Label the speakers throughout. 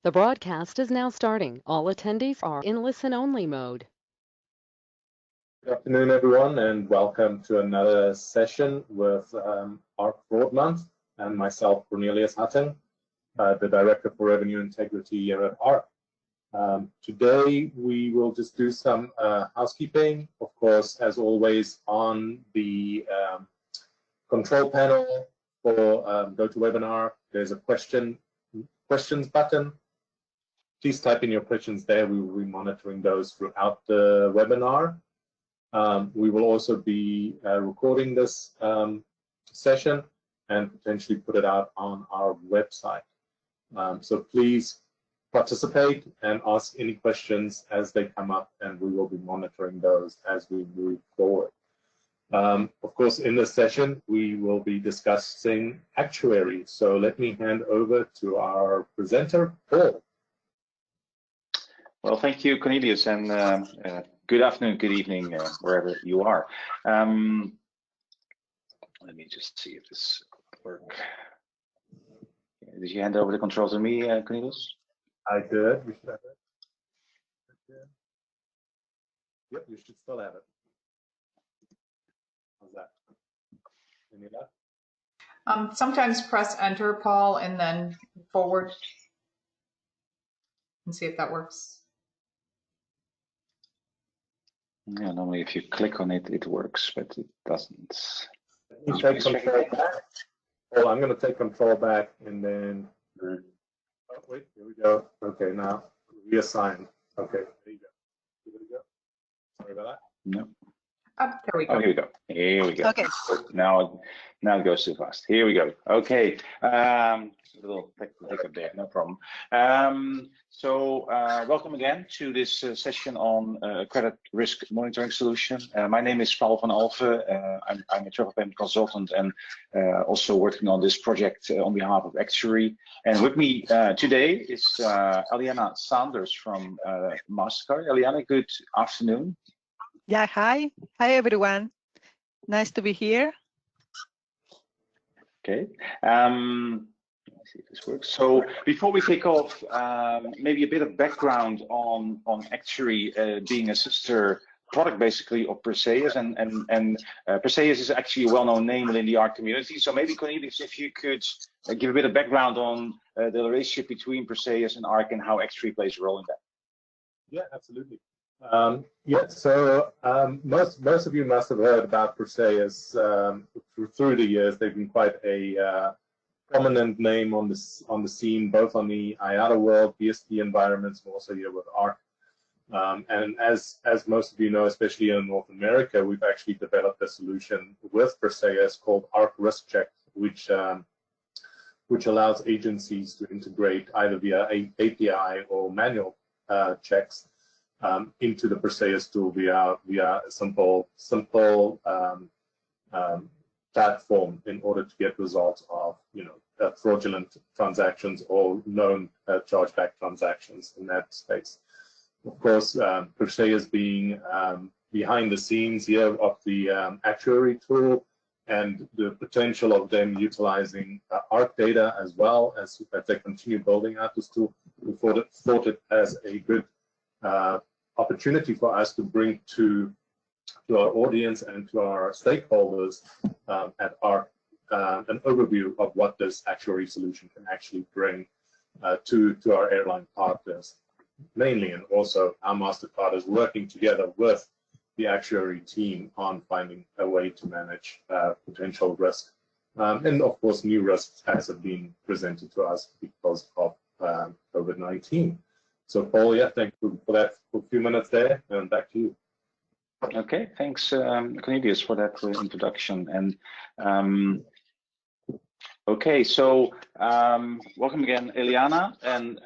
Speaker 1: The broadcast is now starting. All attendees are in listen-only mode.
Speaker 2: Good afternoon, everyone, and welcome to another session with ARC Fraud Month and myself, Cornelius, the Director for Revenue Integrity here at ARC. Today, we will just do some housekeeping. Of course, as always, on the control panel for GoToWebinar, there's a questions button. Please type in your questions there. We will be monitoring those throughout the webinar. We will also be recording this session and potentially put it out on our website. So please participate and ask any questions as they come up, and we will be monitoring those as we move forward. Of course, in this session, we will be discussing Actuary. So let me hand over to our presenter, Paul.
Speaker 3: Well, thank you, Cornelius, and good afternoon, good evening, wherever you are. Let me just see if this works. Did you hand over the controls to me, Cornelius?
Speaker 2: I did. You should have it. Yep, you should still have it. How's that? Any of that?
Speaker 4: Sometimes press enter, Paul, and then forward and see if that works.
Speaker 3: Yeah, normally if you click on it, it works, but it doesn't.
Speaker 2: Let me take control back. Well, I'm going to take control back and then. Oh, wait, here we go. Okay, now reassign. Okay, there you go. Here we go. Sorry about that.
Speaker 3: No.
Speaker 4: There we go.
Speaker 3: Oh, here we go. Here we go.
Speaker 4: Okay.
Speaker 3: Now it goes too fast. Here we go. Okay. A little hiccup there, no problem. So welcome again to this session on credit risk monitoring solution. My name is Paul van Alphen. I'm a travel payment consultant and also working on this project on behalf of Actuary. And with me today is Eliana Sanders from Mastercard. Eliana, good afternoon.
Speaker 5: Yeah, hi everyone. Nice to be here.
Speaker 3: Okay. Let's see if this works. So before we kick off, maybe a bit of background on Actuary being a sister product basically of Perseus, and Perseus is actually a well-known name within the ARC community. So maybe Cornelius, if you could give a bit of background on the relationship between Perseus and ARC and how Actuary plays a role in that.
Speaker 2: Yeah, absolutely. So most of you must have heard about Perseus through the years. They've been quite a prominent name on the scene, both on the IATA world, BSP environments, and also here with ARC. And as most of you know, especially in North America, we've actually developed a solution with Perseus called ARC Risk Check, which allows agencies to integrate either via API or manual checks into the Perseus tool via a simple platform in order to get results of fraudulent transactions or known chargeback transactions in that space. Of course, Perseus being behind the scenes here of the Actuary tool and the potential of them utilizing ARC data as well as they continue building out this tool, we thought it as a good opportunity for us to bring to our audience and to our stakeholders at ARC an overview of what this Actuary solution can actually bring to our airline partners, mainly, and also our Mastercard is working together with the Actuary team on finding a way to manage potential risk. And of course, new risks as have been presented to us because of COVID-19. So Paul, yeah, thank you for that for a few minutes there, and back to you.
Speaker 3: Okay, thanks, Cornelius, for that introduction. And okay, so welcome again, Eliana, and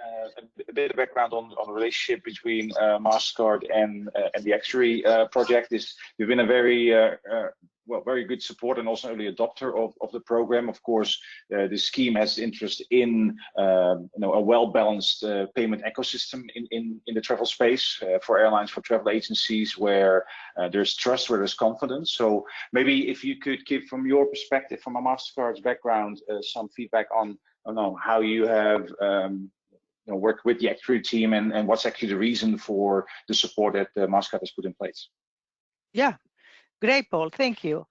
Speaker 3: a bit of background on the relationship between Mastercard and the Actuary project. We've been a very good support and also early adopter of the program. Of course, the scheme has interest in a well-balanced payment ecosystem in the travel space for airlines, for travel agencies, where there's trust, where there's confidence. So maybe if you could give, from your perspective, from a Mastercard's background, some feedback on how you have work with the Actuary team and what's actually the reason for the support that Mastercard has put in place.
Speaker 5: Yeah, great, Paul. Thank you.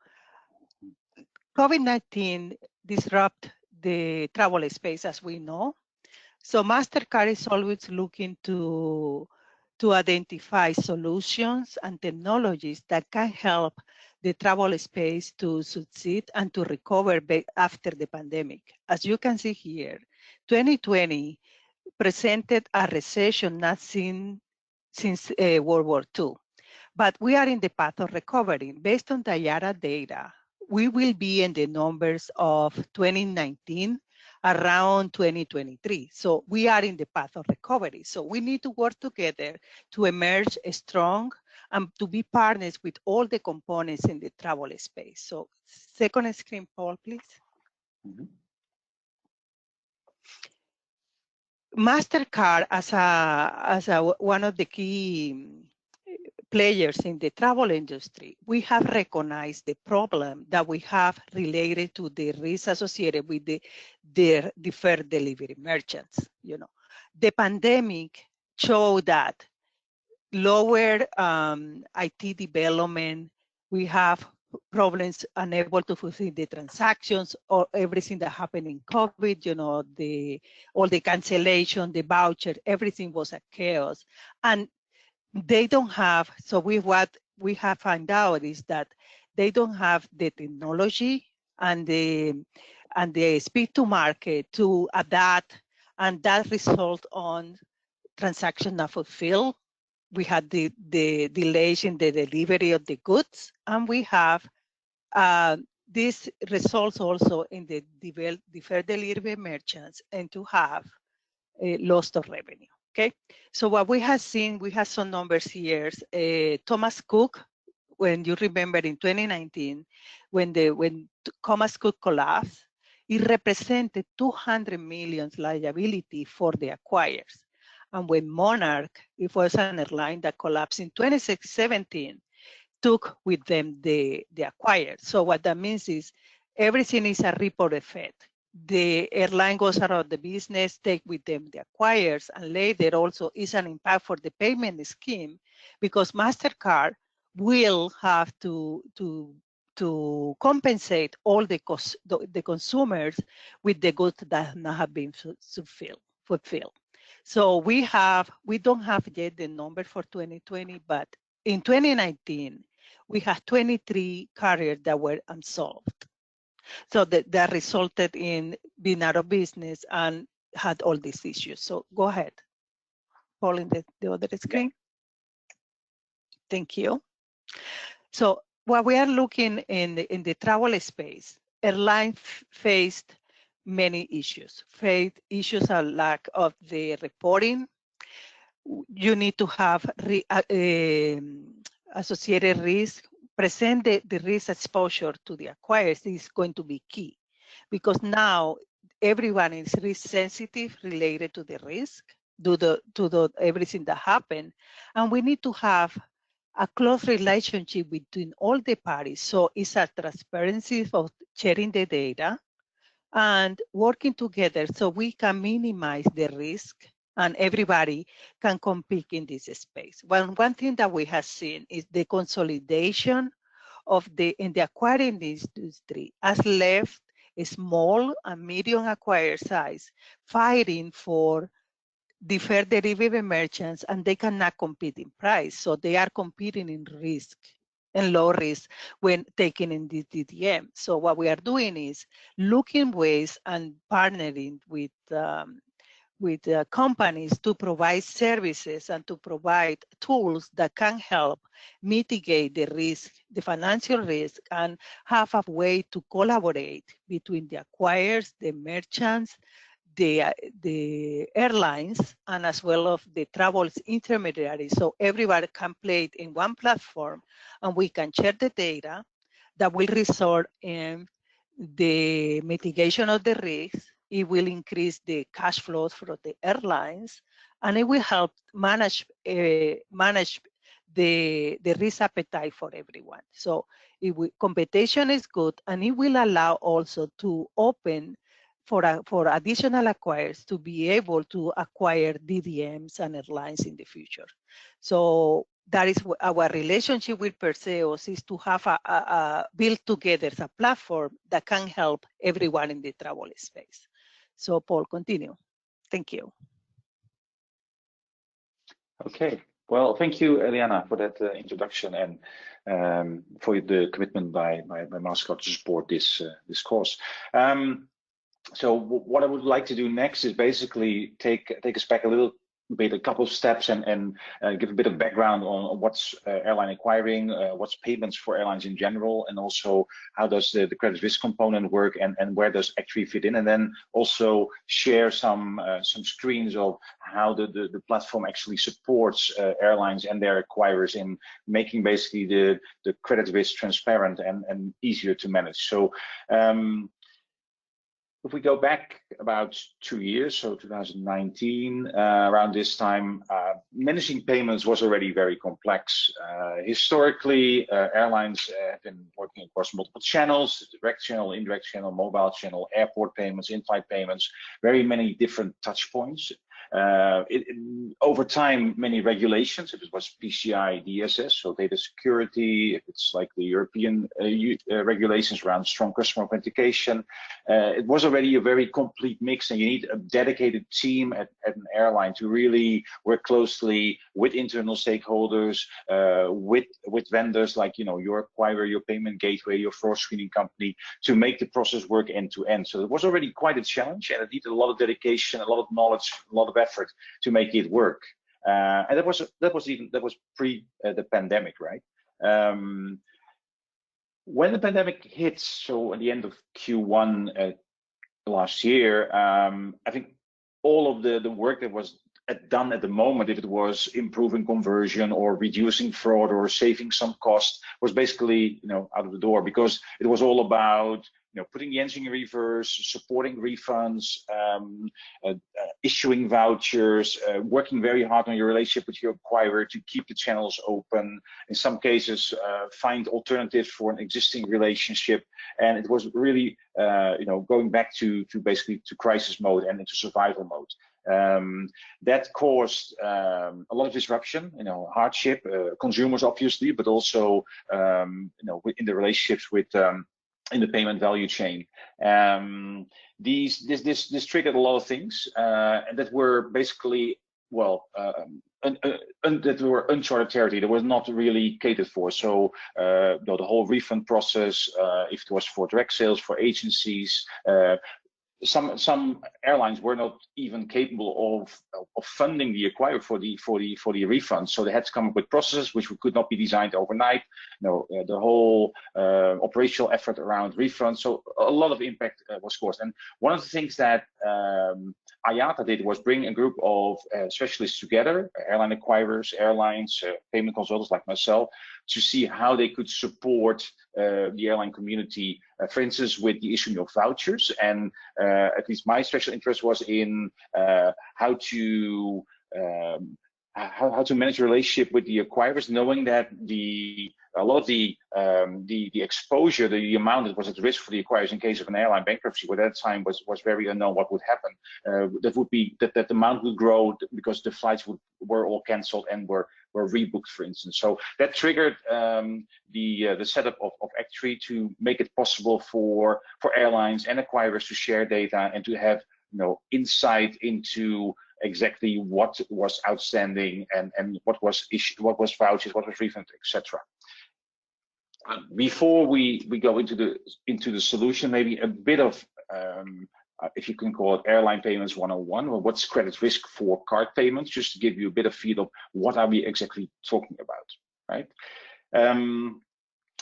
Speaker 5: COVID-19 disrupt the travel space, as we know. So Mastercard is always looking to identify solutions and technologies that can help the travel space to succeed and to recover after the pandemic. As you can see here, 2020 presented a recession not seen since World War II. But we are in the path of recovery. Based on the IATA data, we will be in the numbers of 2019 around 2023. So we are in the path of recovery. So we need to work together to emerge strong and to be partners with all the components in the travel space. So second screen, Paul, please.
Speaker 3: Mm-hmm.
Speaker 5: Mastercard as one of the key players in the travel industry, we have recognized the problem that we have related to the risk associated with the deferred delivery merchants. The pandemic showed that lower IT development, we have problems unable to fulfill the transactions or everything that happened in COVID, all the cancellation, the voucher, everything was a chaos. And they don't have, so what we have found out is that they don't have the technology and the speed to market to adapt, and that result on transaction not fulfilled. We had the delays in the delivery of the goods, and we have this results also in the deferred delivery merchants and to have a loss of revenue. Okay, so what we have seen, we have some numbers here. Thomas Cook, when you remember in 2019, when Thomas Cook collapsed, it represented 200 million liability for the acquirers. And when Monarch, it was an airline that collapsed in 2017, took with them the acquired. So what that means is everything is a ripple effect. The airline goes out of the business, take with them the acquirers, and later also is an impact for the payment scheme because MasterCard will have to compensate all the consumers with the goods that have not been fulfilled. So we don't have yet the number for 2020, but in 2019, we had 23 carriers that were unsolved. So that resulted in being out of business and had all these issues. So go ahead, Paul, in the other screen. Yeah. Thank you. So what we are looking in the travel space, airlines faced many issues. Faced issues are lack of the reporting. You need to have associated risk. Present the risk exposure to the acquirers is going to be key because now everyone is risk sensitive related to the risk, to everything that happened, and we need to have a close relationship between all the parties. So it's a transparency of sharing the data and working together so we can minimize the risk and everybody can compete in this space. One thing that we have seen is the consolidation in the acquiring industry has left a small and medium acquirer size fighting for deferred delivery merchants, and they cannot compete in price. So they are competing in risk and low risk when taking in the DDM. So what we are doing is looking ways and partnering with companies to provide services and to provide tools that can help mitigate the risk, the financial risk, and have a way to collaborate between the acquirers, the merchants, the airlines, and as well as the travel intermediaries. So everybody can play it in one platform and we can share the data that will result in the mitigation of the risk. It will increase the cash flows for the airlines, and it will help manage the risk appetite for everyone. So competition is good, and it will allow also to open for additional acquirers to be able to acquire DDMs and airlines in the future. So that is our relationship with Perseus, is to have build together a platform that can help everyone in the travel space. So Paul, continue. Thank you.
Speaker 3: Okay. Well, thank you, Eliana, for that introduction and for the commitment by Mastercard to support this course. So what I would like to do next is basically take us back a couple of steps and give a bit of background on what's airline acquiring, what's payments for airlines in general, and also how does the credit risk component work, and where does Actuary fit in, and then also share some screens of how the platform actually supports airlines and their acquirers in making basically the credit risk transparent and easier to manage. So if we go back about 2 years, so 2019, around this time, managing payments was already very complex. Historically, airlines have been working across multiple channels: direct channel, indirect channel, mobile channel, airport payments, in-flight payments, very many different touch points. Over time, many regulations, if it was PCI DSS, so data security, if it's like the European regulations around strong customer authentication, it was already a very complete mix, and you need a dedicated team at an airline to really work closely with internal stakeholders, with vendors like, you know, your acquirer, your payment gateway, your fraud screening company, to make the process work end to end. So it was already quite a challenge, and it needed a lot of dedication, a lot of knowledge, a lot of effort to make it work. And that was pre the pandemic, right? When the pandemic hit, so at the end of Q1 last year, I think all of the work that was done at the moment, if it was improving conversion or reducing fraud or saving some cost, was basically, you know, out of the door, because it was all about, you know, putting the engine in reverse, supporting refunds, issuing vouchers, working very hard on your relationship with your acquirer to keep the channels open. In some cases, find alternatives for an existing relationship, and it was really, you know, going back to basically to crisis mode and into survival mode. That caused a lot of disruption, you know, hardship, consumers obviously, but also, you know, in the relationships with in the payment value chain. This triggered a lot of things, and that were basically, well, that were uncharted territory that was not really catered for. So you know, the whole refund process, if it was for direct sales, for agencies, some airlines were not even capable of funding the acquirer for the refund, so they had to come up with processes which could not be designed overnight. You know, the whole operational effort around refunds, so a lot of impact was caused. And one of the things that IATA did was bring a group of specialists together, airline acquirers, airlines, payment consultants like myself, to see how they could support the airline community, for instance, with the issuing of vouchers. And at least my special interest was in how to manage a relationship with the acquirers, knowing that a lot of the exposure, the amount that was at risk for the acquirers in case of an airline bankruptcy, at that time was very unknown what would happen. That would be that amount would grow because the flights were all cancelled and were rebooked, for instance. So that triggered the setup of Actuary to make it possible for airlines and acquirers to share data and to have, you know, insight into exactly what was outstanding and what was issued, what was vouchers, what was refund, etc. Before we go into the solution, maybe a bit of if you can call it airline payments 101, or what's credit risk for card payments, just to give you a bit of feel of what are we exactly talking about, right?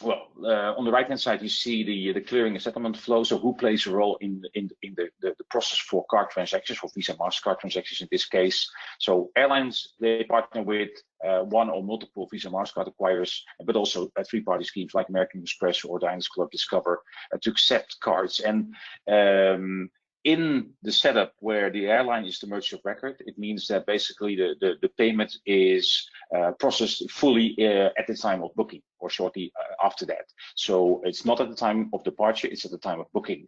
Speaker 3: Well, on the right-hand side, you see the clearing and settlement flow. So who plays a role in the process for card transactions, for Visa, Mastercard transactions in this case? So airlines, they partner with one or multiple Visa, Mastercard acquirers, but also three-party schemes like American Express or Diners Club Discover to accept cards. And in the setup where the airline is the merchant of record, it means that basically the payment is processed fully at the time of booking or shortly after that. So it's not at the time of departure, it's at the time of booking.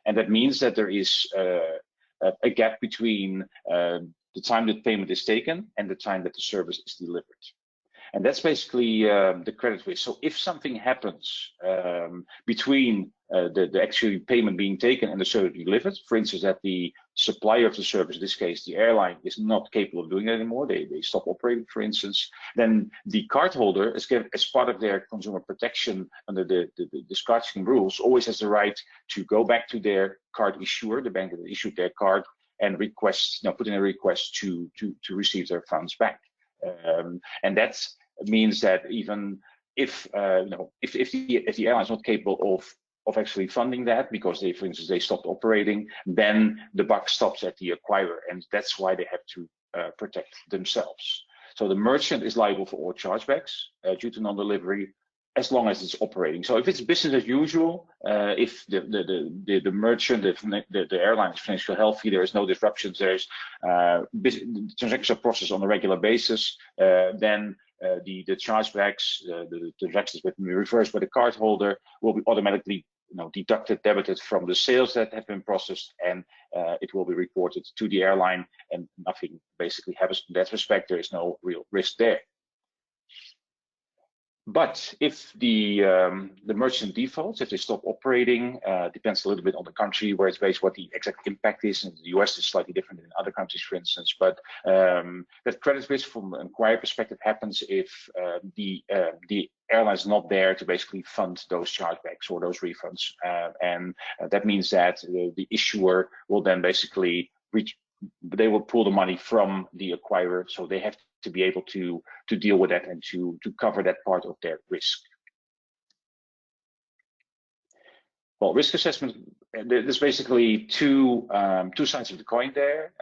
Speaker 3: And that means that there is a gap between the time that payment is taken and the time that the service is delivered. And that's basically the credit risk. So if something happens between the actual payment being taken and the service delivered, for instance, that the supplier of the service, in this case, the airline, is not capable of doing it anymore, they stop operating, for instance, then the cardholder, as part of their consumer protection under the card scheme rules, always has the right to go back to their card issuer, the bank that issued their card, and request, put in a request to receive their funds back. And that means that even if the airline is not capable of actually funding that because they, for instance, they stopped operating, then the buck stops at the acquirer, and that's why they have to protect themselves. So the merchant is liable for all chargebacks due to non-delivery, as long as it's operating. So if it's business as usual, if the merchant, the airline is financially healthy, there is no disruptions, there's transactions are processed on a regular basis, then the chargebacks, the transactions that will be reversed by the cardholder will be automatically deducted, debited from the sales that have been processed, and it will be reported to the airline, and nothing basically happens in that respect. There is no real risk there. But if the merchant defaults, if they stop operating, depends a little bit on the country where it's based, what the exact impact is. In the US, is slightly different than other countries, for instance. But that credit risk from an acquirer perspective happens if the airline is not there to basically fund those chargebacks or those refunds, and that means that the issuer will then basically they will pull the money from the acquirer, so they have to be able to deal with that and to cover that part of their risk. Well, risk assessment, there's basically two sides of the coin there.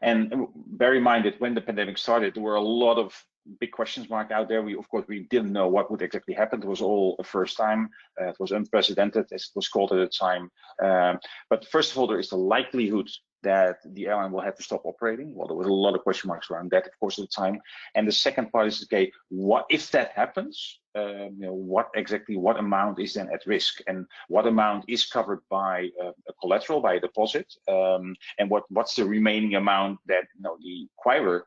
Speaker 3: And bear in mind that when the pandemic started, there were a lot of big questions mark out there. Of course, we didn't know what would exactly happen. It was all a first time. It was unprecedented, as it was called at the time. But first of all, there is the likelihood that the airline will have to stop operating. Well, there was a lot of question marks around that, of course, at the time. And the second part is, okay, what if that happens? What amount is then at risk, and what amount is covered by a collateral, by a deposit, and what's the remaining amount that the acquirer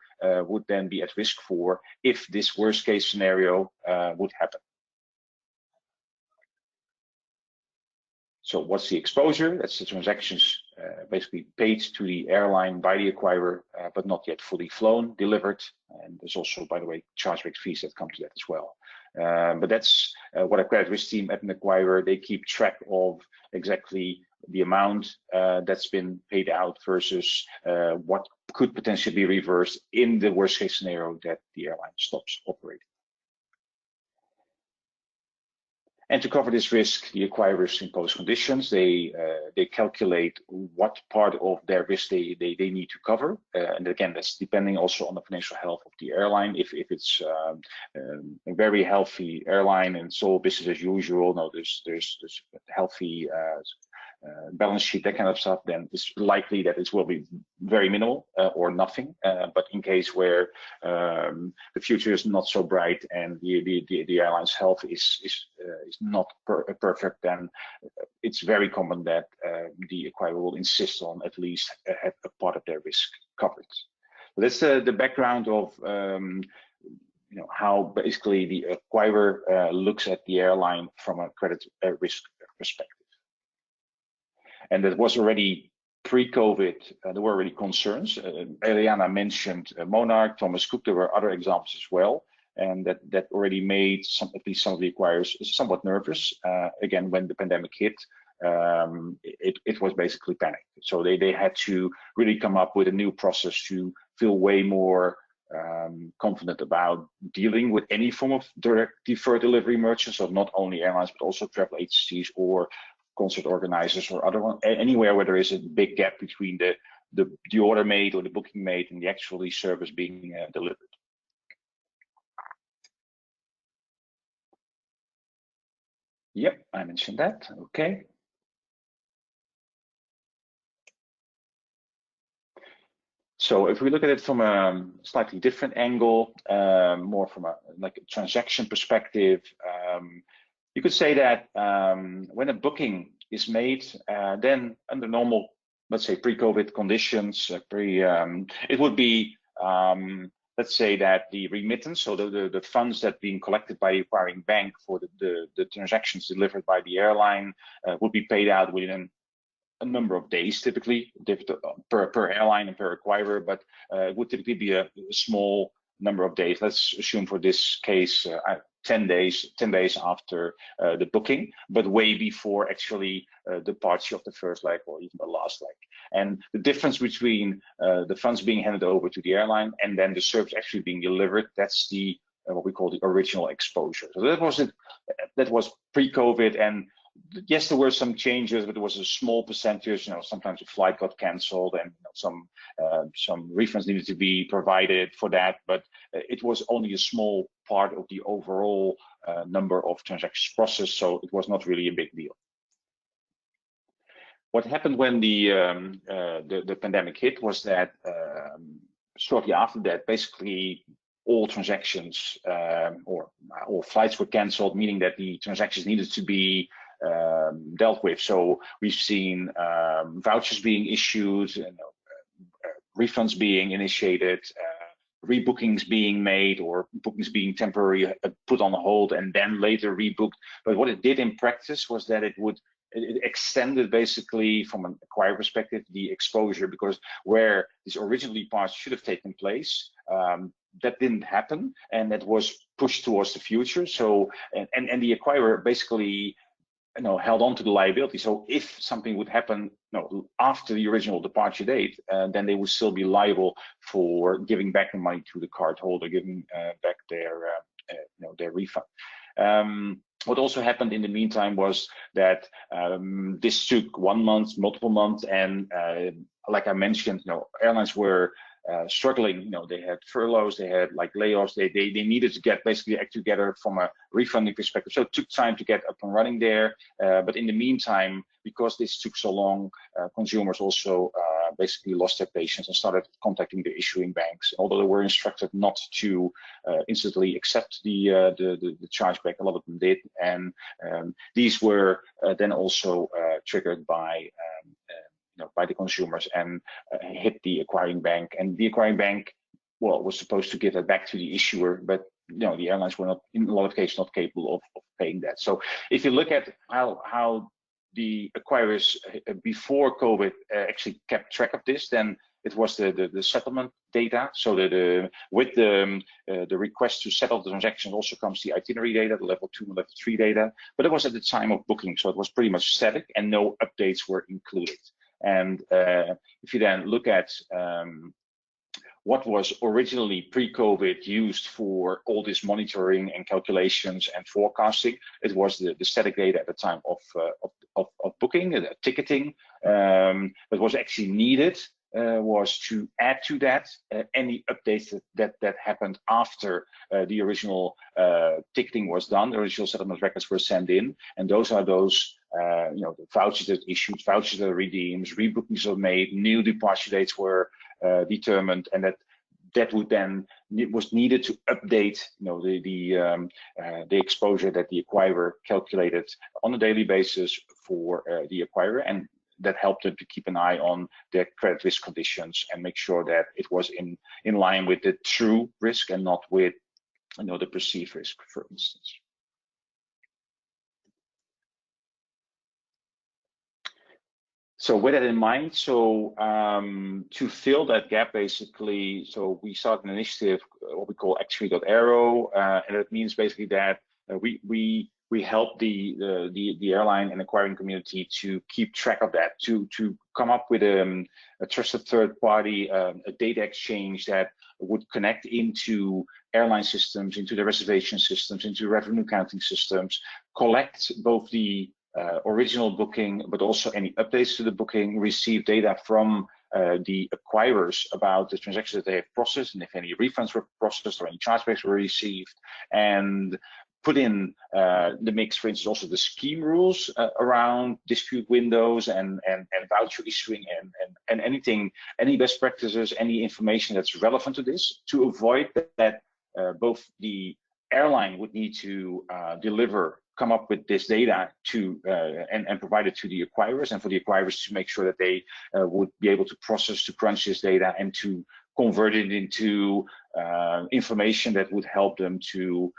Speaker 3: would then be at risk for if this worst case scenario would happen. So what's the exposure? That's the transactions basically paid to the airline by the acquirer, but not yet fully flown, delivered. And there's also, by the way, chargeback fees that come to that as well. But that's what a credit risk team at an acquirer, they keep track of exactly the amount that's been paid out versus what could potentially be reversed in the worst case scenario that the airline stops operating. And to cover this risk, the acquirers impose conditions. They calculate what part of their risk they need to cover. And again, that's depending also on the financial health of the airline. If it's a very healthy airline and it's all business as usual, there's healthy balance sheet, that kind of stuff, then it's likely that it will be very minimal or nothing. But in case where the future is not so bright and the airline's health is not perfect, then it's very common that the acquirer will insist on at least have a part of their risk covered. So that's the background of how basically the acquirer looks at the airline from a credit risk perspective. And that was already pre-COVID, there were already concerns. Eliana mentioned Monarch, Thomas Cook, there were other examples as well. And that already made at least some of the acquirers somewhat nervous. Again, when the pandemic hit, it was basically panic. So they had to really come up with a new process to feel way more confident about dealing with any form of direct deferred delivery merchants, so not only airlines, but also travel agencies or concert organizers or other one, anywhere where there is a big gap between the order made or the booking made and the actually service being delivered. Yep, I mentioned that. Okay. So if we look at it from a slightly different angle, more from a transaction perspective, you could say that when a booking is made, then under normal, let's say pre-COVID conditions, it would be, let's say that the remittance, so the funds that being collected by the acquiring bank for the transactions delivered by the airline would be paid out within a number of days, typically per airline and per acquirer, but it would typically be a small number of days. Let's assume for this case 10 days after the booking, but way before actually departure of the first leg or even the last leg. And the difference between the funds being handed over to the airline and then the service actually being delivered, that's the what we call the original exposure. So that was it. That was pre-COVID, and yes, there were some changes, but it was a small percentage. Sometimes a flight got cancelled, and some refunds needed to be provided for that. But it was only a small part of the overall number of transactions processed, so it was not really a big deal. What happened when the pandemic hit was that shortly after that, basically all transactions or all flights were cancelled, meaning that the transactions needed to be dealt with. So we've seen vouchers being issued, refunds being initiated, rebookings being made, or bookings being temporarily put on hold and then later rebooked. But what it did in practice was that it extended basically from an acquirer perspective the exposure, because where this originally part should have taken place, that didn't happen, and that was pushed towards the future. So and the acquirer basically held on to the liability. So if something would happen after the original departure date, then they would still be liable for giving back the money to the cardholder, giving back their refund. What also happened in the meantime was that this took 1 month, multiple months, and like I mentioned, airlines were struggling. They had furloughs, they had layoffs, they needed to get basically act together from a refunding perspective. So it took time to get up and running there. But in the meantime, because this took so long, consumers also basically lost their patience and started contacting the issuing banks. Although they were instructed not to instantly accept the chargeback, a lot of them did, and these were then also triggered by the consumers and hit the acquiring bank. And the acquiring bank, was supposed to give it back to the issuer, but the airlines were not, in a lot of cases, not capable of paying that. So if you look at how the acquirers before COVID actually kept track of this, then it was the settlement data. So with the request to settle the transaction also comes the itinerary data, the level 2 and level 3 data, but it was at the time of booking, so it was pretty much static and no updates were included. And if you then look at what was originally pre-COVID used for all this monitoring and calculations and forecasting, it was the static data at the time of booking, ticketing. What was actually needed was to add to that any updates that happened after the original ticketing was done, the original settlement records were sent in, and those are those the vouchers that issued, vouchers that redeemed, rebookings were made, new departure dates were determined, and that would then was needed to update the exposure that the acquirer calculated on a daily basis for the acquirer, and that helped them to keep an eye on their credit risk conditions and make sure that it was in line with the true risk and not with the perceived risk, for instance. So with that in mind, to fill that gap, basically, so we started an initiative, what we call Actuary.aero, and it means basically that we help the airline and acquiring community to keep track of that, to come up with a trusted third party, a data exchange that would connect into airline systems, into the reservation systems, into revenue counting systems, collect both the original booking, but also any updates to the booking, receive data from the acquirers about the transactions that they have processed, and if any refunds were processed or any chargebacks were received, and put in the mix, for instance, also the scheme rules around dispute windows and voucher issuing and anything, any best practices, any information that's relevant to this, to avoid that both the airline would need to deliver come up with this data to and provide it to the acquirers, and for the acquirers to make sure that they would be able to crunch this data and to convert it into information that would help them to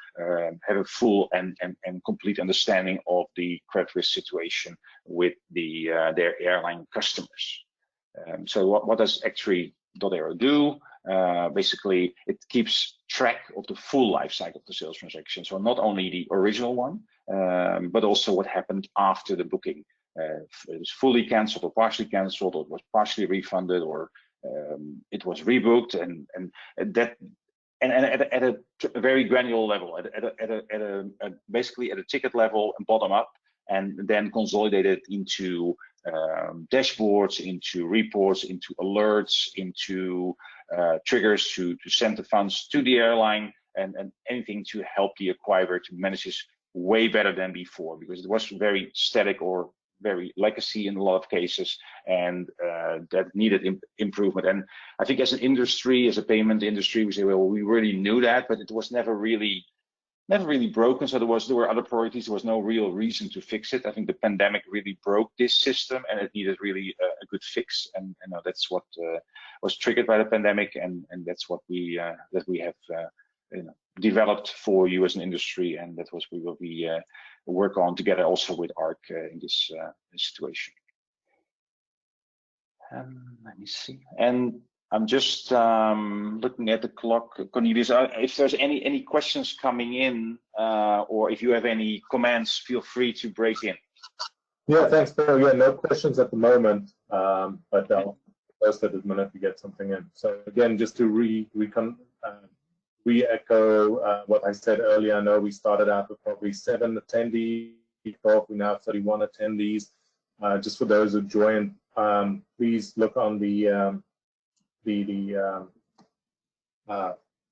Speaker 3: have a full and complete understanding of the credit risk situation with their airline customers. So what does Actuary.aero do? Basically, it keeps track of the full life cycle of the sales transaction. So not only the original one, but also what happened after the booking. It was fully canceled or partially canceled, or it was partially refunded, or it was rebooked, and that at a very granular level, basically at a ticket level and bottom up, and then consolidated into dashboards, into reports, into alerts, into triggers to send the funds to the airline, and anything to help the acquirer to manage this way better than before, because it was very static or very legacy in a lot of cases, and that needed improvement. And I think as an industry, as a payment industry, we say, well, we really knew that, but it was never really broken. So there were other priorities. There was no real reason to fix it. I think the pandemic really broke this system, and it needed really a good fix. And that's what was triggered by the pandemic, and that's what we have developed for you as an industry, and that was we will be work on together also with ARC in this situation. Let me see. And I'm just looking at the clock, Cornelius. If there's any questions coming in, or if you have any comments, feel free to break in.
Speaker 2: Yeah, thanks, Bill. Yeah, no questions at the moment, but I'll post it the minute we get something in. So again, just to re-echo what I said earlier. I know we started out with probably 7 attendees. We now have 31 attendees. Just for those who joined, please look on the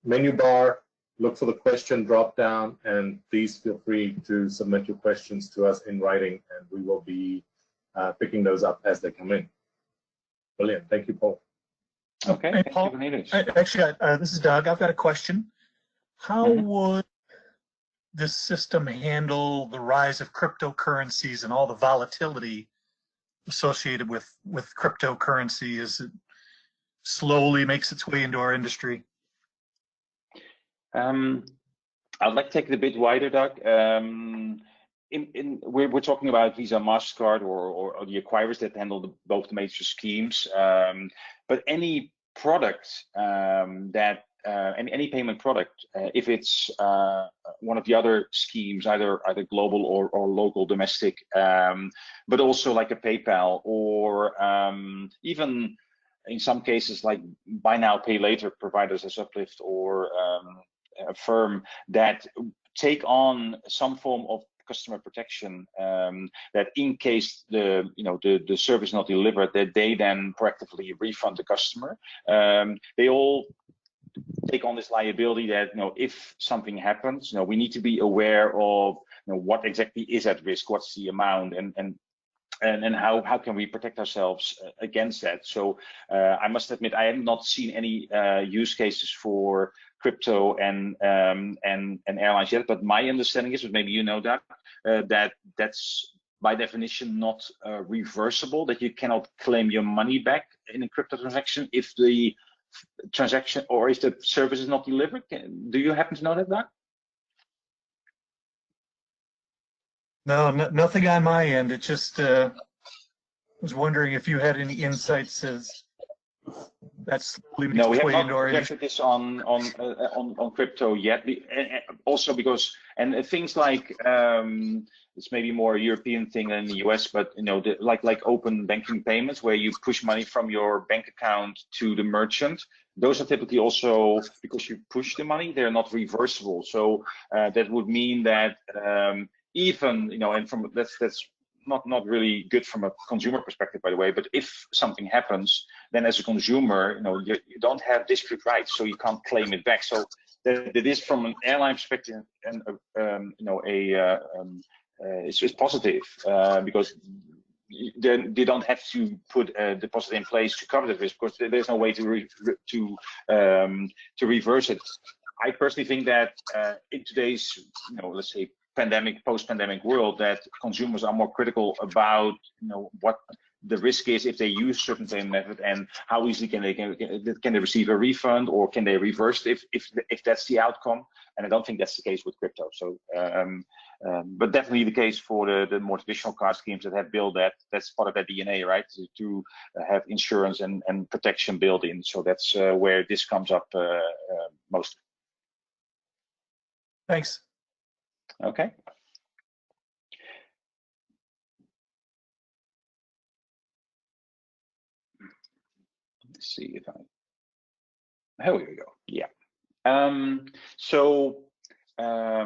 Speaker 2: menu bar, look for the question drop down, and please feel free to submit your questions to us in writing, and we will be picking those up as they come in. Brilliant. Thank you, Paul.
Speaker 3: Okay.
Speaker 6: Hey, Paul, actually, this is Doug. I've got a question. How would this system handle the rise of cryptocurrencies and all the volatility associated with cryptocurrency as it slowly makes its way into our industry?
Speaker 3: I'd like to take it a bit wider, Doug. We're talking about Visa, Mastercard, or the acquirers that handle both the major schemes. But any product any payment product, if it's one of the other schemes, either global or local, domestic, but also like a PayPal, or even in some cases like buy now, pay later providers as Uplift or Affirm, that take on some form of customer protection, that in case the service not delivered, that they then proactively refund the customer. They all take on this liability that if something happens, we need to be aware of what exactly is at risk, what's the amount, and how can we protect ourselves against that. So I must admit, I have not seen any use cases for crypto and airlines yet, but my understanding is, maybe you know that that's by definition not reversible, that you cannot claim your money back in a crypto transaction if the transaction or if the service is not delivered. Do you happen to know that, Doug?
Speaker 6: No, nothing on my end. It just was wondering if you had any insights as that's slowly makes its way into our industry.
Speaker 3: No, we have not projected this on crypto yet. Also because things like it's maybe more a European thing than in the US, but like open banking payments where you push money from your bank account to the merchant. Those are typically also, because you push the money, they're not reversible. So that would mean that even and from that's not really good from a consumer perspective, by the way, but if something happens, then as a consumer, you don't have dispute rights, so you can't claim it back. So that is, from an airline perspective, and it's positive, because they don't have to put a deposit in place to cover the risk, because there's no way to reverse it. I personally think that in today's let's say pandemic, post-pandemic world, that consumers are more critical about, what the risk is if they use certain payment method, and how easily can they receive a refund, or can they reverse it if that's the outcome. And I don't think that's the case with crypto. So, but definitely the case for the more traditional card schemes that have built that. That's part of their DNA, right? To have insurance and protection built in. So that's where this comes up most.
Speaker 6: Thanks.
Speaker 3: Okay. Let's see if here we go. Yeah. So a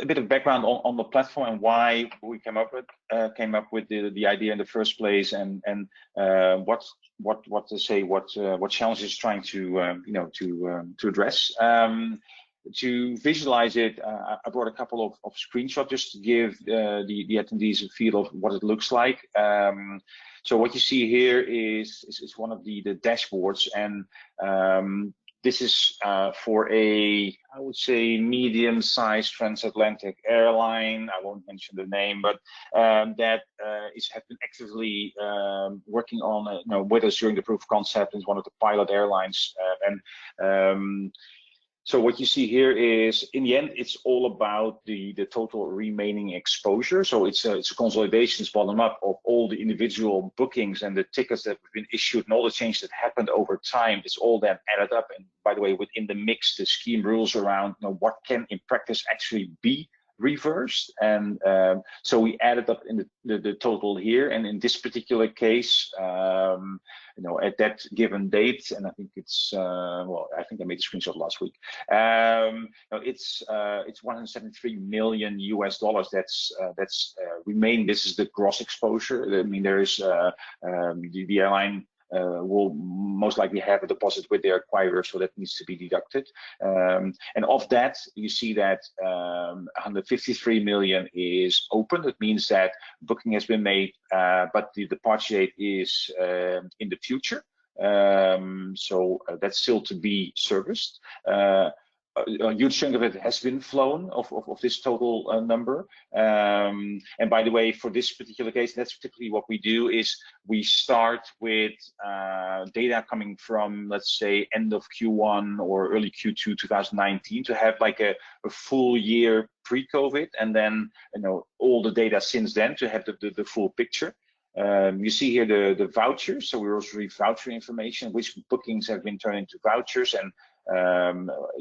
Speaker 3: bit of background on the platform and why we came up with the idea in the first place, and what challenges it's trying to address. To visualize it, I brought a couple of screenshots just to give the attendees a feel of what it looks like. So what you see here is one of the dashboards, and this is for I would say, medium-sized transatlantic airline. I won't mention the name, but that has been actively working on with us during the proof of concept. It's one of the pilot airlines, so what you see here is, in the end, it's all about the total remaining exposure. So it's a consolidation, bottom up, of all the individual bookings and the tickets that have been issued and all the changes that happened over time. It's all then added up. And by the way, within the mix, the scheme rules around what can in practice actually be reversed, and so we added up in the total here. And in this particular case, at that given date, and I think it's well, I think I made a screenshot last week. It's $173 million that's remaining. This is the gross exposure. I mean, there is the airline will most likely have a deposit with their acquirer, so that needs to be deducted. And of that, you see that 153 million is open. That means that booking has been made, but the departure date is in the future. So that's still to be serviced. A huge chunk of it has been flown of this total number. And by the way, for this particular case, that's typically what we do is we start with data coming from, let's say, end of Q1 or early Q2 2019 to have like a full year pre-COVID, and then all the data since then to have the full picture. You see here the vouchers, so we also read voucher information, which bookings have been turned into vouchers and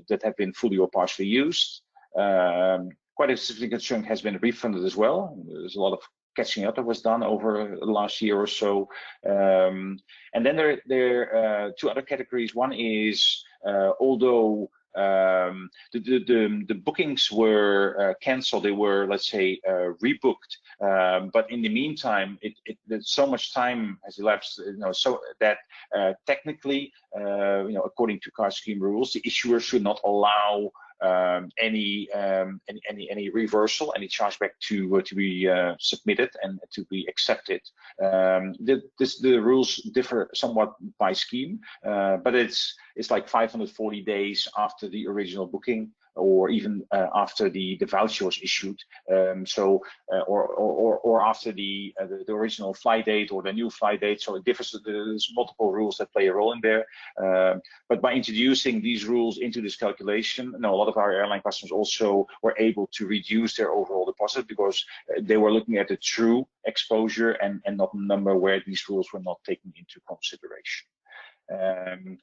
Speaker 3: that have been fully or partially used. Quite a significant chunk has been refunded as well. There's a lot of catching up that was done over the last year or so. And then there are two other categories. One is although the bookings were canceled, they were, let's say, rebooked. But in the meantime, so much time has elapsed, so that technically, according to card scheme rules, the issuer should not allow any reversal, any chargeback to be submitted and to be accepted. The rules differ somewhat by scheme, but it's like 540 days after the original booking, or even after the voucher was issued, or after the original flight date or the new flight date. So it differs. There's multiple rules that play a role in there. But by introducing these rules into this calculation, a lot of our airline customers also were able to reduce their overall deposit because they were looking at the true exposure and not the number where these rules were not taken into consideration.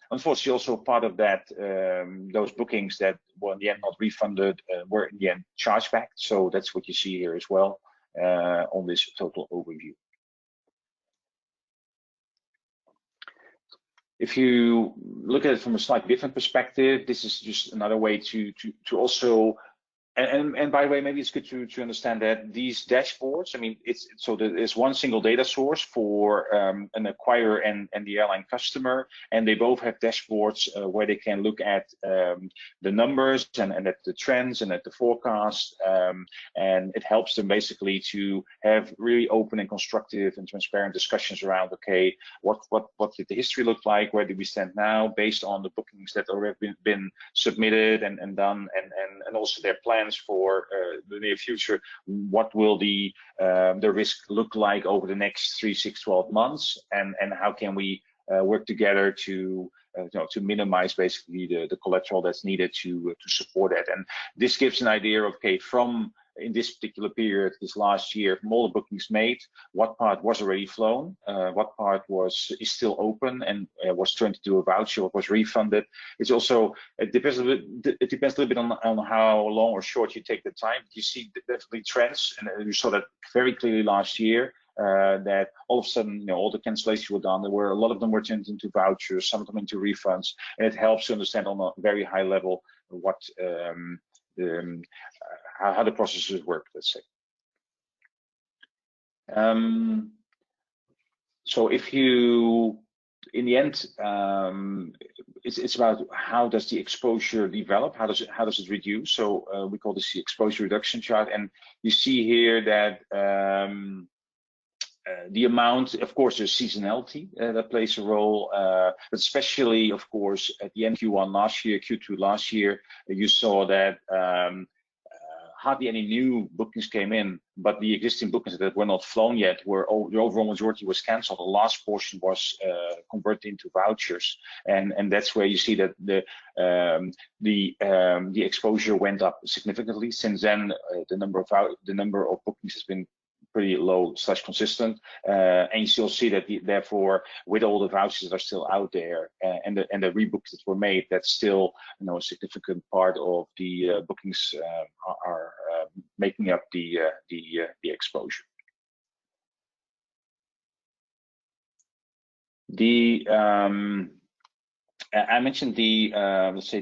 Speaker 3: Unfortunately, also part of that, those bookings that were in the end not refunded were in the end charged back. So that's what you see here as well on this total overview. If you look at it from a slightly different perspective, this is just another way to also. And by the way, maybe it's good to understand that these dashboards, I mean, there's one single data source for an acquirer and the airline customer, and they both have dashboards where they can look at the numbers and at the trends and at the forecast, and it helps them basically to have really open and constructive and transparent discussions around, okay, what did the history look like, where do we stand now based on the bookings that already been submitted and done, and also their plan plans for the near future. What will the risk look like over the next 3, 6, 12 months, and how can we work together to to minimize basically the collateral that's needed to support that. And this gives an idea of, okay, from in this particular period, this last year, from all the bookings made, what part was already flown, what part is still open and was turned into a voucher, what was refunded. It's also, it depends a little bit on how long or short you take the time. You see definitely trends, and you saw that very clearly last year. That all of a sudden, all the cancellations were done. There were a lot of them were turned into vouchers, some of them into refunds, and it helps to understand on a very high level what how the processes work. Let's say. So if you, in the end, it's about how does the exposure develop? How does it reduce? So we call this the exposure reduction chart, and you see here that. The amount, of course, there's seasonality that plays a role, but especially, of course, at the end Q1 last year, Q2 last year, you saw that hardly any new bookings came in, but the existing bookings that were not flown yet the overall majority was cancelled. The last portion was converted into vouchers, and that's where you see that the exposure went up significantly. Since then, the number of bookings has been pretty low / consistent, and you still see that therefore with all the vouchers that are still out there and the rebookings that were made, that's still a significant part of the bookings are making up the exposure. I mentioned let's say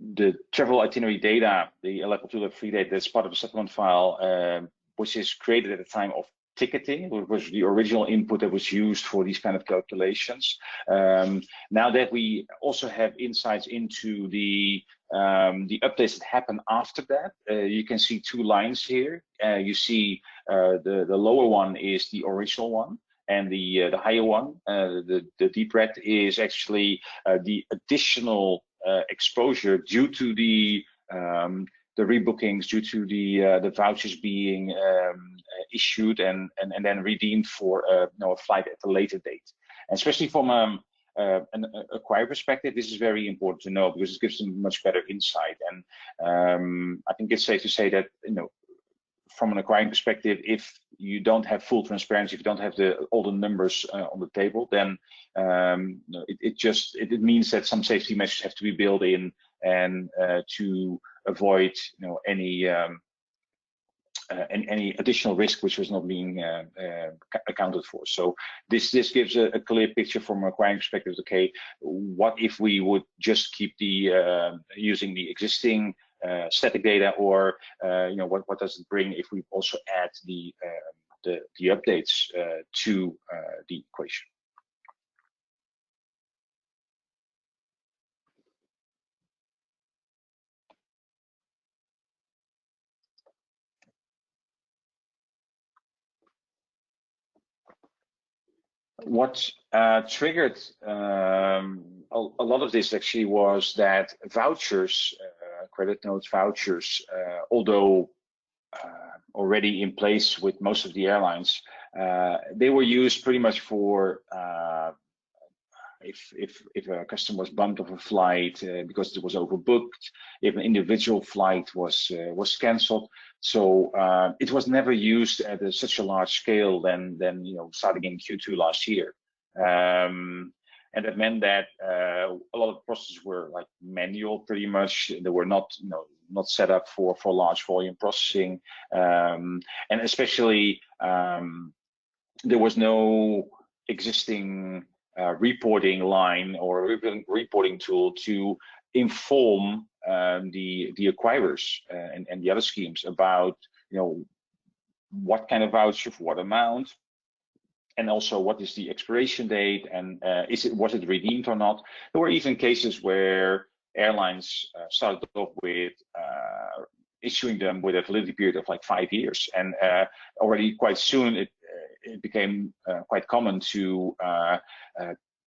Speaker 3: the travel itinerary data, the level 2, level 3 data, that's part of the supplement file, which is created at the time of ticketing, which was the original input that was used for these kind of calculations. Now that we also have insights into the updates that happen after that, you can see 2 lines here. You see the lower one is the original one, and the higher one, the deep red, is actually the additional exposure due to the rebookings, due to the vouchers being issued and then redeemed for a flight at a later date. And especially from an acquirer perspective, this is very important to know because it gives them much better insight. And I think it's safe to say that from an acquiring perspective, if you don't have full transparency, if you don't have all the numbers on the table, then it means that some safety measures have to be built in, and to avoid any additional risk which was not being accounted for. So this gives a clear picture from an acquiring perspective. Okay, what if we would just keep using the existing static data, or what does it bring if we also add the updates to the equation? What triggered a lot of this actually was that vouchers, credit notes vouchers, although already in place with most of the airlines, they were used pretty much for if a customer was bumped off a flight because it was overbooked, if an individual flight was cancelled. So it was never used at such a large scale than starting in Q2 last year, and that meant that a lot of processes were like manual, pretty much. They were not set up for large volume processing, and especially there was no existing reporting line or reporting tool to inform the acquirers and the other schemes about what kind of voucher for what amount, and also what is the expiration date, and was it redeemed or not. There were even cases where airlines started off with issuing them with a validity period of like 5 years, and already quite soon it became quite common to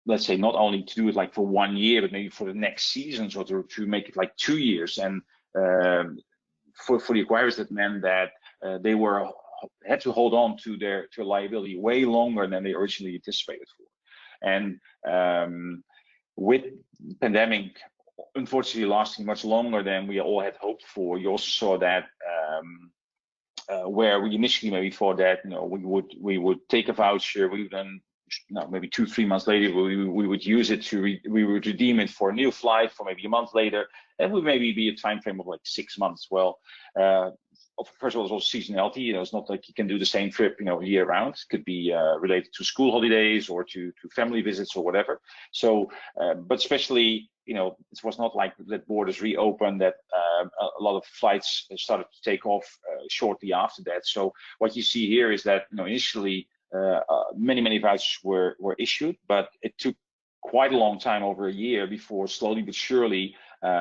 Speaker 3: let's say not only to do it like for 1 year, but maybe for the next season, so to make it like 2 years. And for the acquirers, that meant that they had to hold on to their liability way longer than they originally anticipated for. And with the pandemic unfortunately lasting much longer than we all had hoped for, you also saw that where we initially maybe thought that we would take a voucher, we would then maybe 2-3 months later we would use it we would redeem it for a new flight for maybe a month later, and would maybe be a time frame of like 6 months. Well, first of all, it's also seasonality. It's not like you can do the same trip year round. It could be related to school holidays or to family visits or whatever. So but especially it was not like that borders reopened, that a lot of flights started to take off shortly after that. So what you see here is that initially many vouchers were issued, but it took quite a long time, over a year, before slowly but surely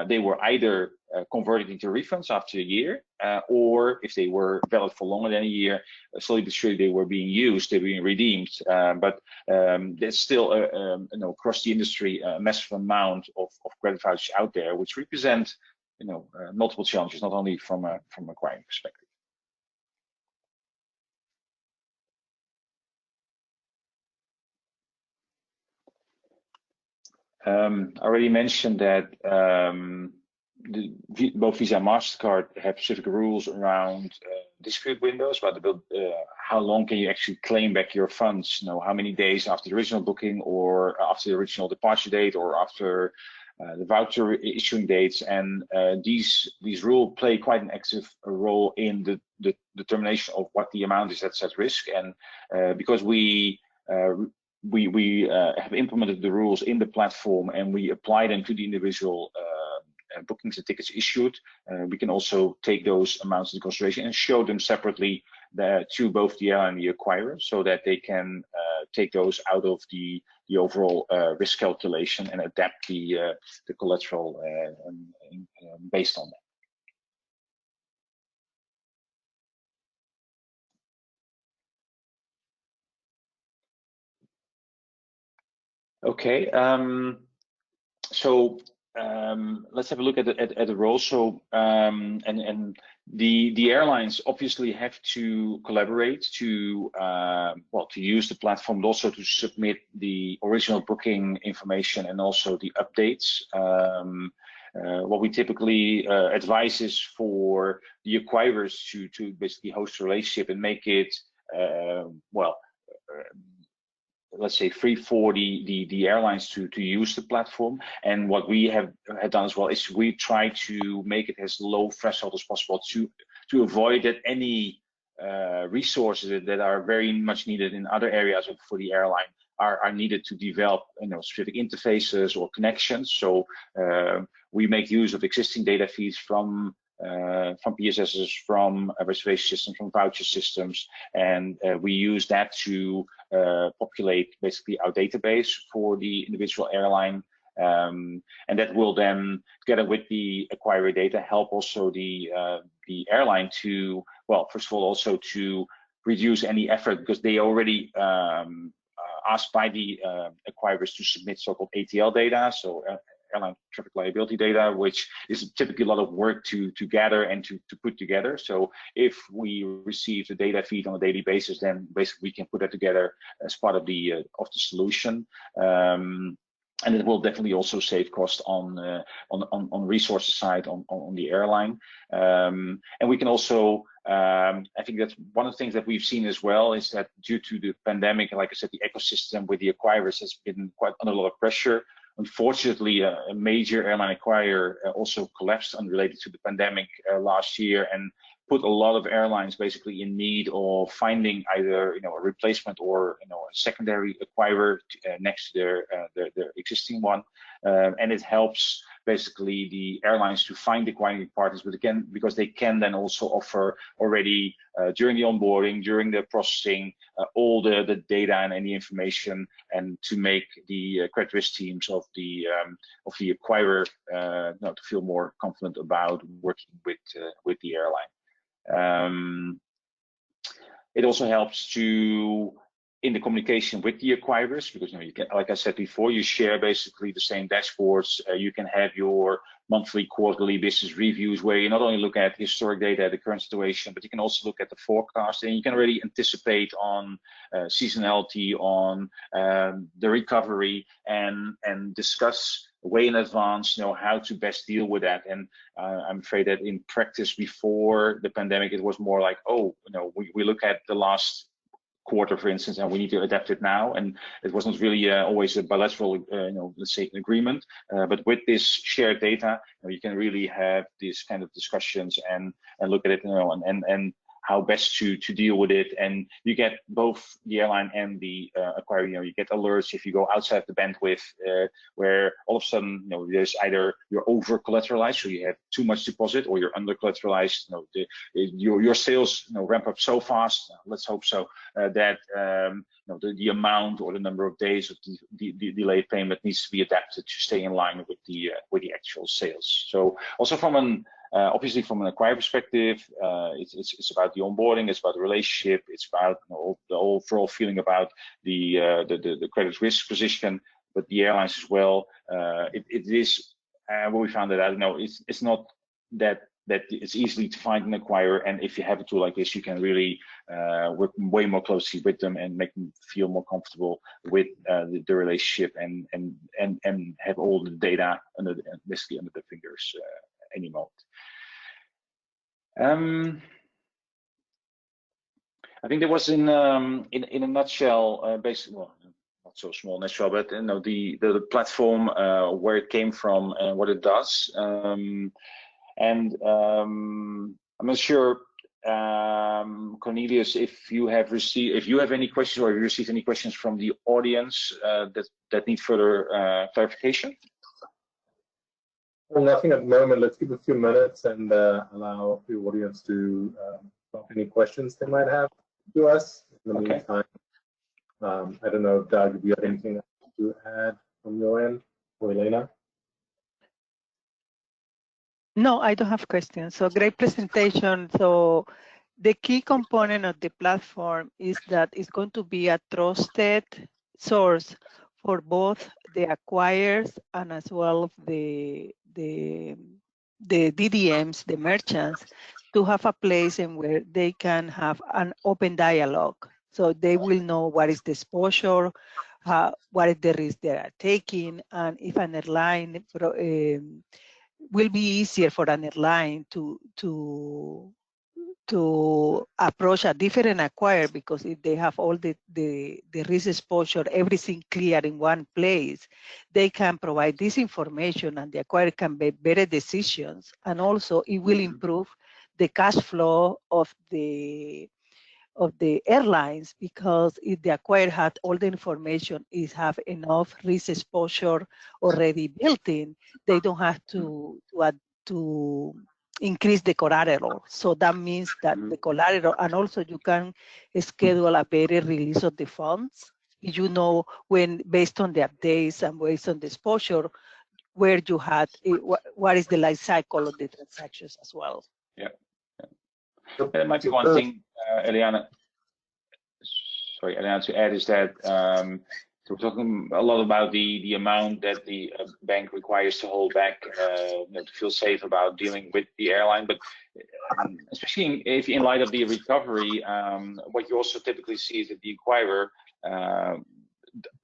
Speaker 3: they were either converted into refunds after a year, or if they were valid for longer than a year, slowly but surely they were being used, they were being redeemed. But there's still across the industry a massive amount of credit vouchers out there, which represent multiple challenges, not only from acquiring perspective. I already mentioned that both Visa and Mastercard have specific rules around dispute windows, about how long can you actually claim back your funds. How many days after the original booking, or after the original departure date, or after the voucher issuing dates. And these rules play quite an active role in the determination of what the amount is that's at risk. And because we have implemented the rules in the platform and we apply them to the individual bookings and tickets issued, we can also take those amounts into consideration and show them separately to both the airline and the acquirer, so that they can take those out of the overall risk calculation and adapt the collateral based on that. Okay, so let's have a look at the role. So and the airlines obviously have to collaborate to use the platform, but also to submit the original booking information and also the updates. What we typically advise is for the acquirers to basically host a relationship and make it let's say free for the airlines to use the platform. And what we have done as well is we try to make it as low threshold as possible to avoid that any resources that are very much needed in other areas for the airline are needed to develop specific interfaces or connections. So we make use of existing data feeds from PSSs, from reservation systems, from voucher systems, and we use that to populate basically our database for the individual airline, and that will then, together with the acquirer data, help also the airline to, first of all, also to reduce any effort, because they already asked by the acquirers to submit so-called ATL data, so airline traffic liability data, which is typically a lot of work to gather and to put together. So if we receive the data feed on a daily basis, then basically we can put that together as part of the solution. And it will definitely also save cost on resources side on the airline. And we can also, I think that's one of the things that we've seen as well, is that due to the pandemic, like I said, the ecosystem with the acquirers has been quite under a lot of pressure. Unfortunately, a major airline acquirer also collapsed unrelated to the pandemic last year, and put a lot of airlines basically in need of finding either a replacement or a secondary acquirer next to their existing one, and it helps basically the airlines to find acquiring partners, but again, because they can then also offer already during the onboarding, during the processing, all the data and any information, and to make the credit risk teams of the acquirer to feel more confident about working with the airline. It also helps to in the communication with the acquirers, because you can, like I said before, you share basically the same dashboards. You can have your monthly, quarterly business reviews where you not only look at historic data, the current situation, but you can also look at the forecast, and you can really anticipate on seasonality, on the recovery, and discuss way in advance, how to best deal with that. And I'm afraid that in practice before the pandemic, it was more like, oh, we look at the last quarter, for instance, and we need to adapt it now. And it wasn't really always a bilateral, let's say, agreement. But with this shared data, you can really have these kind of discussions and look at it, and how best to deal with it. And you get both the airline and the acquirer, you get alerts if you go outside the bandwidth, where all of a sudden, there's either you're over collateralized, so you have too much deposit, or you're under collateralized. Your sales ramp up so fast, let's hope so, that the amount or the number of days of the delayed payment needs to be adapted to stay in line with the actual sales. So also from an obviously, from an acquirer perspective, it's about the onboarding, it's about the relationship, it's about the overall feeling about the credit risk position, but the airlines as well. It is what we found out. It's not that it's easily to find an acquirer, and if you have a tool like this, you can really work way more closely with them and make them feel more comfortable with the relationship, and have all the data basically under their fingers any moment. I think there was in a nutshell, basically, well, not so small nutshell, but the platform, where it came from and what it does. I'm not sure, Cornelius, if you have any questions, or if you received any questions from the audience that need further clarification.
Speaker 2: Well, nothing at the moment. Let's give a few minutes and allow the audience to drop any questions they might have to us. In the meantime, I don't know, Doug, if you have anything to add from your end, or Elena?
Speaker 5: No, I don't have questions. So great presentation. So the key component of the platform is that it's going to be a trusted source for both the acquirers and as well the DDMs, the merchants, to have a place in where they can have an open dialogue. So they will know what is the exposure, what is the risk they are taking, and if an airline will be easier for an airline to approach a different acquirer, because if they have all the risk exposure, everything clear in one place, they can provide this information and the acquirer can make better decisions. And also it will improve the cash flow of the airlines, because if the acquirer had all the information, is have enough risk exposure already built in, they don't have to increase the collateral. So that means that the collateral, and also you can schedule a better release of the funds. When, based on the updates and based on the exposure, where you had, what is the life cycle of the transactions as well.
Speaker 3: Yeah. There might be one thing, Eliana, to add is that we're talking a lot about the amount that the bank requires to hold back, to feel safe about dealing with the airline. But especially if in light of the recovery, what you also typically see is that the acquirer,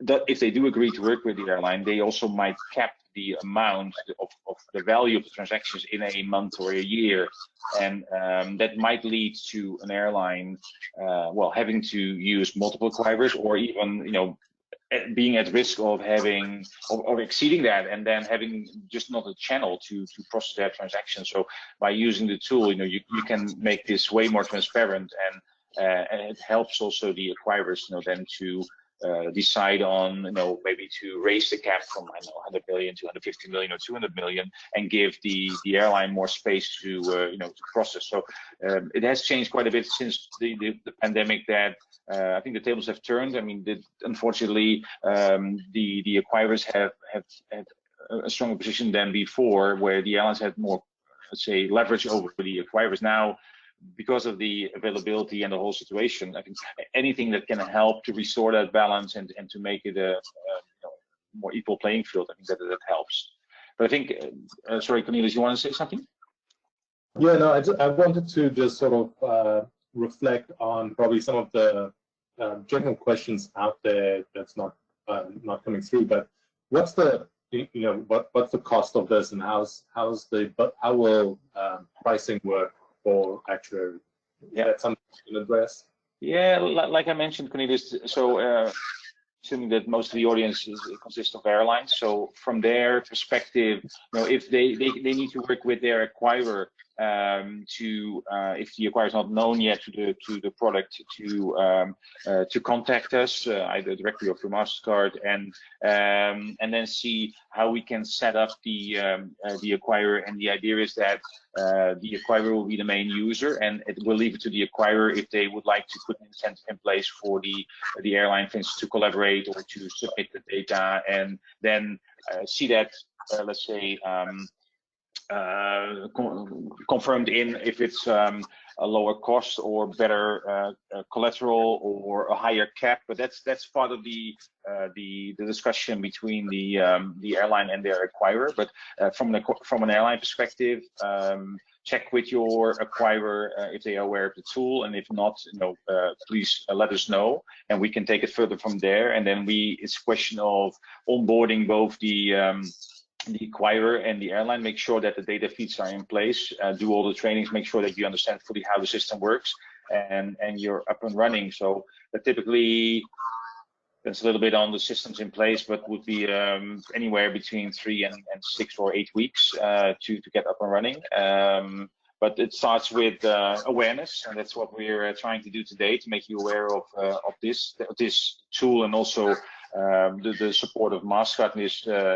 Speaker 3: that if they do agree to work with the airline, they also might cap the amount of the value of the transactions in a month or a year, and that might lead to an airline, having to use multiple acquirers, or even being at risk of having or exceeding that, and then having just not a channel to process that transaction. So by using the tool, you can make this way more transparent, and it helps also the acquirers, then to decide on, maybe to raise the cap from 100 million to 150 million or 200 million, and give the airline more space to to process. So it has changed quite a bit since the pandemic. That I think the tables have turned. I mean, unfortunately, the acquirers have a stronger position than before, where the airlines had more, let's say, leverage over the acquirers. Now because of the availability and the whole situation, I think anything that can help to restore that balance and to make it a more equal playing field, I think that helps. But I think, sorry, Cornelius, you want to say something?
Speaker 2: Yeah, no, I wanted to just sort of reflect on probably some of the general questions out there that's not coming through. But what's the what's the cost of this, and how will pricing work for Actuary?
Speaker 3: Yeah,
Speaker 2: that's something you can address.
Speaker 3: Yeah, like I mentioned, Cornelius. So assuming that most of the audience consists of airlines, so from their perspective, if they need to work with their acquirer if the acquirer is not known yet to the product, to contact us either directly or through Mastercard, and then see how we can set up the acquirer. And the idea is that the acquirer will be the main user, and it will leave it to the acquirer if they would like to put an incentive in place for the airline, for instance, to collaborate or to submit the data, and then see that let's say confirmed in if it's a lower cost or better collateral or a higher cap. But that's part of the discussion between the airline and their acquirer. But from an airline perspective, check with your acquirer if they are aware of the tool, and if not, please let us know, and we can take it further from there. And then it's a question of onboarding both the acquirer and the airline, make sure that the data feeds are in place, do all the trainings, make sure that you understand fully how the system works, and you're up and running. So typically that's a little bit on the systems in place, but would be anywhere between 3 and 6 or 8 weeks to get up and running. But it starts with awareness, and that's what we're trying to do today, to make you aware of this tool, and also the support of Mastercard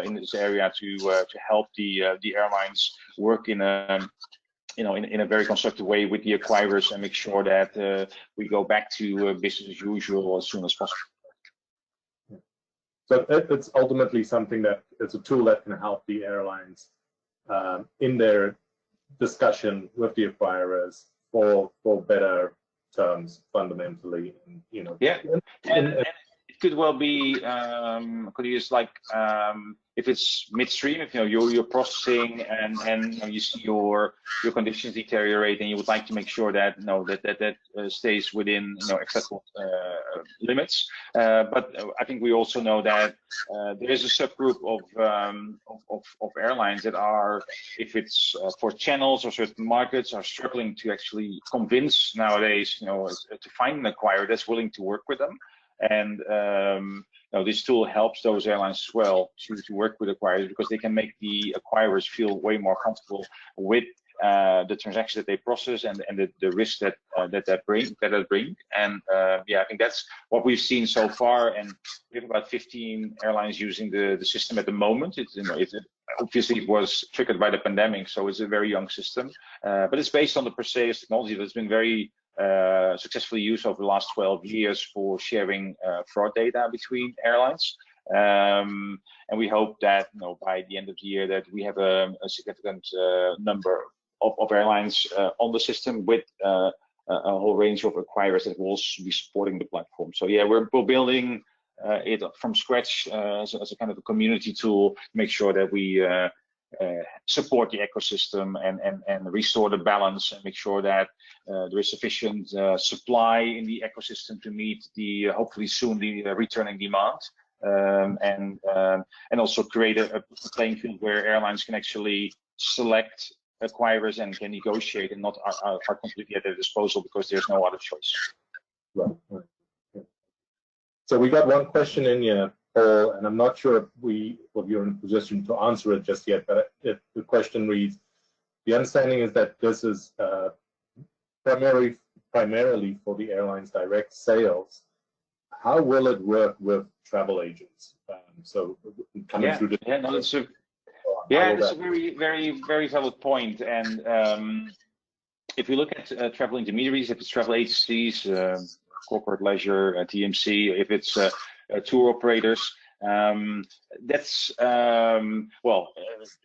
Speaker 3: in this area to help the airlines work in a very constructive way with the acquirers, and make sure that we go back to business as usual as soon as possible.
Speaker 2: So it's ultimately something that it's a tool that can help the airlines in their discussion with the acquirers for better terms, fundamentally.
Speaker 3: Yeah, and it could well be could use like if it's midstream, if you're processing and you see your conditions deteriorate, and you would like to make sure that that stays within acceptable limits. But I think we also know that there is a subgroup of airlines that are, if it's for channels or certain markets, are struggling to actually convince nowadays to find an acquirer that's willing to work with them. And this tool helps those airlines as well to work with acquirers, because they can make the acquirers feel way more comfortable with the transactions that they process and the risk that bring. And I think that's what we've seen so far. And we have about 15 airlines using the system at the moment. Obviously it was triggered by the pandemic, so it's a very young system, but it's based on the Perseus technology that's been very successfully used over the last 12 years for sharing fraud data between airlines. And we hope that by the end of the year that we have a significant number of airlines on the system, with a whole range of acquirers that will also be supporting the platform. So yeah, we're building it from scratch as a kind of a community tool to make sure that we support the ecosystem and restore the balance, and make sure that there is sufficient supply in the ecosystem to meet hopefully soon the returning demand, and also create a playing field where airlines can actually select acquirers and can negotiate, and not are completely at their disposal because there's no other choice.
Speaker 2: Right. So we got one question in here, Paul, and I'm not sure if you're in a position to answer it just yet, but the question reads: the understanding is that this is primarily for the airline's direct sales. How will it work with travel agents? So coming through the
Speaker 3: that's a very, very, very valid point. And if you look at travel intermediaries, if it's travel agencies, corporate leisure, TMC, if it's tour operators, that's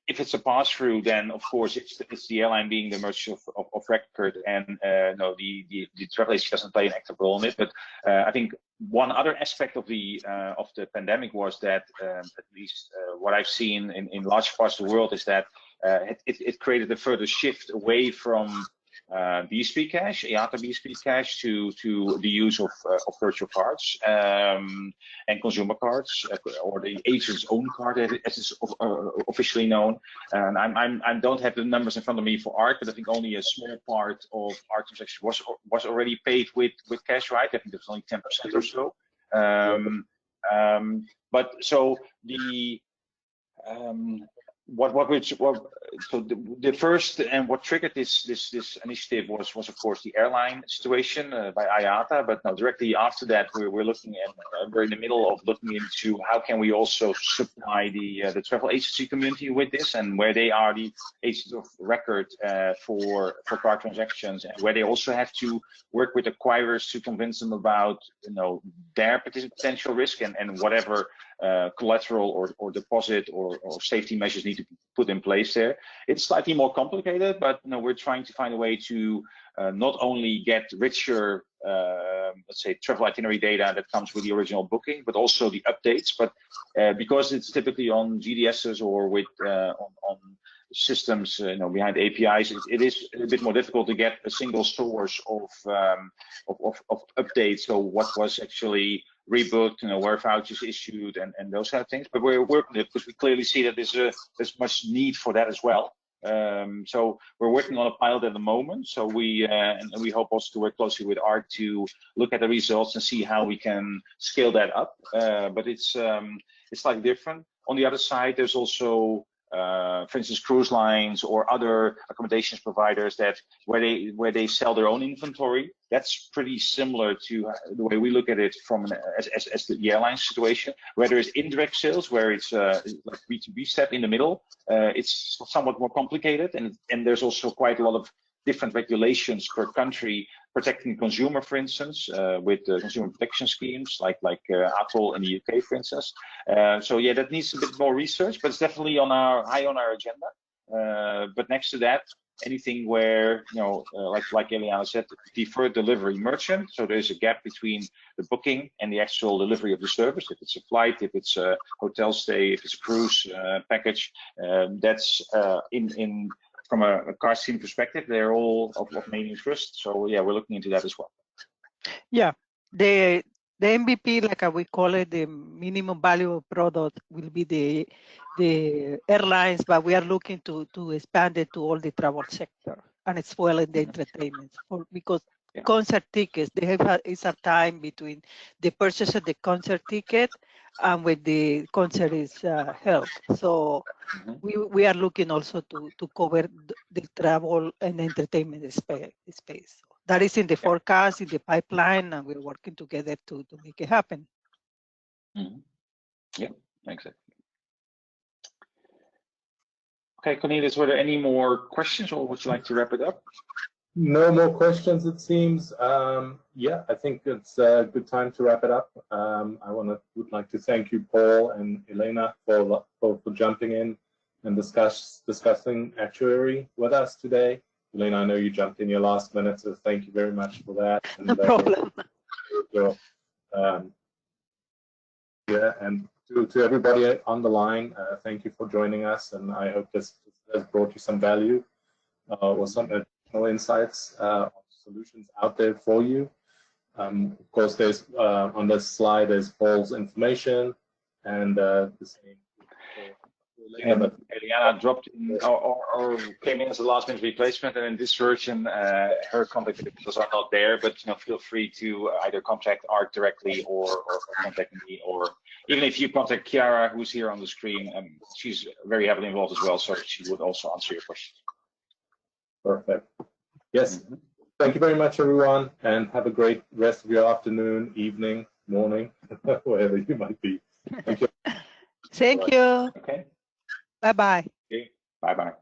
Speaker 3: if it's a pass-through, then of course it's the airline being the merchant of record, and no, the travel agency doesn't play an active role in it. But I think one other aspect of the pandemic was that at least what I've seen in large parts of the world is that it created a further shift away from BSP cash, IATA BSP cash, to the use of virtual cards and consumer cards, or the agent's own card, as it's officially known. And I don't have the numbers in front of me for ARC, but I think only a small part of ARC transactions was already paid with cash, right? I think it was only 10% or so. But so the so the first and what triggered this initiative was of course the airline situation by IATA, but now directly after that we're looking at we're in the middle of looking into how can we also supply the travel agency community with this, and where they are the agents of record for card transactions, and where they also have to work with acquirers to convince them about their potential risk and whatever collateral or deposit or safety measures need to be put in place there. It's slightly more complicated, but we're trying to find a way to not only get richer, let's say, travel itinerary data that comes with the original booking, but also the updates. But because it's typically on GDSs or with on systems, behind APIs, it is a bit more difficult to get a single source of updates. So what was actually rebooked, where vouchers issued, and those kind of things. But we're working it because we clearly see that there's much need for that as well. So we're working on a pilot at the moment. So we hope also to work closely with ARC to look at the results and see how we can scale that up. But it's slightly different. On the other side, there's also for instance, cruise lines or other accommodations providers that where they sell their own inventory. That's pretty similar to the way we look at it from as the airline situation, where there is indirect sales, where it's like B2B step in the middle. It's somewhat more complicated, and there's also quite a lot of different regulations per country protecting consumer, for instance, with consumer protection schemes like ATOL in the UK, for instance. So yeah, that needs a bit more research, but it's definitely high on our agenda. But next to that, anything where like Eliana said, deferred delivery merchant. So there's a gap between the booking and the actual delivery of the service. If it's a flight, if it's a hotel stay, if it's a cruise package, that's from a car scheme perspective, they're all of main interest. So yeah, we're looking into that as well.
Speaker 5: Yeah, the MVP, like we call it, the minimum valuable product, will be the airlines, but we are looking to expand it to all the travel sector, and as well in the entertainment, because concert tickets, they have it's a time between the purchase of the concert ticket and when the concert is held. So we are looking also to cover the travel and entertainment space. That is in the forecast, in the pipeline, and we're working together to make it happen.
Speaker 3: Yeah, exactly. Okay, Cornelius, were there any more questions, or would you like to wrap it up?
Speaker 2: No more questions, it seems. Yeah, I think it's a good time to wrap it up. I would like to thank you, Paul and Elena, for jumping in and discussing Actuary with us today. Elena, I know you jumped in your last minute, so thank you very much for that. And,
Speaker 5: no problem.
Speaker 2: Yeah, and to everybody on the line, thank you for joining us, and I hope this has brought you some value or some additional insights of solutions out there for you. Of course, there's on this slide there's Paul's information and the same.
Speaker 3: And Eliana dropped in or came in as a last-minute replacement, and in this version, her contact details are not there. But feel free to either contact Art directly or contact me, or even if you contact Chiara, who's here on the screen, she's very heavily involved as well, so she would also answer your questions.
Speaker 2: Perfect. Yes. Thank you very much, everyone, and have a great rest of your afternoon, evening, morning, wherever you might be. Thank you.
Speaker 5: Thank you.
Speaker 3: Okay.
Speaker 5: Bye-bye.
Speaker 3: Okay. Bye-bye.